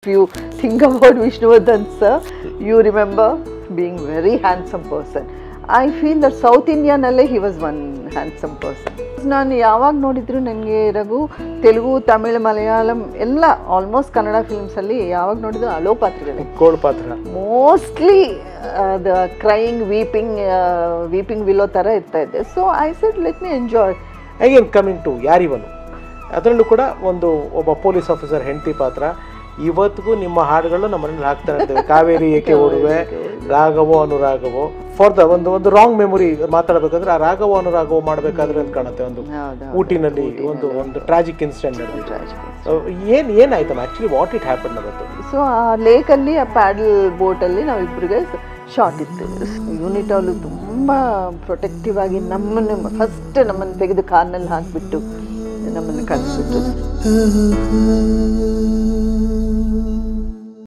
If you think about Vishnuvardhan sir, you remember being very handsome person. I feel that South India nalle he was one handsome person. ನಾನು ಯಾವಾಗ ನೋಡಿದ್ರು ನನಗೆ ರಘು ತೆಲುಗು ತಮಿಳು ಮಲಯಾಳಂ ಎಲ್ಲ almost Kannada films ಅಲ್ಲಿ ಯಾವಾಗ ನೋಡಿದ್ರು ಅಲೋ ಪಾತ್ರಗಳೇ ಕೋಡ್ ಪಾತ್ರ mostly the crying weeping willow ಥರ ಇರ್ತಾ ಇದೆ. So I said let me enjoy. Again coming to ಯಾರಿವನು, ಅದರಲ್ಲೂ ಕೂಡ ಒಬ್ಬ ಪೊಲೀಸ್ ಆಫೀಸರ್ ಹೆಂಡತಿ ಪಾತ್ರ. ಇವತ್ತಿಗೂ ನಿಮ್ಮ ಹಾಡುಗಳು ನಮ್ಮ ಮನೇಲಿ ಹಾಕ್ತಾ ಇರ್ತೇವೆ. ಕಾವೇರಿ ಏಕೆ ಓಡುವೆ, ರಾಘವೋ ಅನುರಾಘವೋ. ಫಾರ್ ದ ಒಂದು ರಾಂಗ್ ಮೆಮೊರಿ ಮಾತಾಡಬೇಕಂದ್ರೆ ಆ ರಾಘವೋ ಅನುರಾಘವೋ ಮಾಡಬೇಕಾದ್ರೆ ಅಂತ ಕಾಣುತ್ತೆ. ಒಂದು ಊಟಿನಲ್ಲಿ ಒಂದು ಟ್ರಾಜಿಕ್ ಇನ್ಸಿಡೆಂಟ್ ನಡೆದಿದೆ. ಏನಾಯ್ತಮ್ಮ ಆಕ್ಚುಲಿ ವಾಟ್ ಇಟ್ ಹ್ಯಾಪನ್ ಅವತ್ತು? ಸೊ ಆ ಲೇಕಲ್ಲಿ ಆ ಪ್ಯಾಡಲ್ ಬೋಟಲ್ಲಿ ನಾವಿಬ್ಬರಿಗೆ ಶಾರ್ಟ್ ಇತ್ತು. ಯೂನಿಟ್ ಅವರು ತುಂಬ ಪ್ರೊಟೆಕ್ಟಿವ್ ಆಗಿ ನಮ್ಮನ್ನು ತೆಗೆದು ಕಾರ್ನಲ್ಲಿ ಹಾಕಿಬಿಟ್ಟು ನಮ್ಮನ್ನು ಕಳಿಸ್ಬಿಟ್ಟು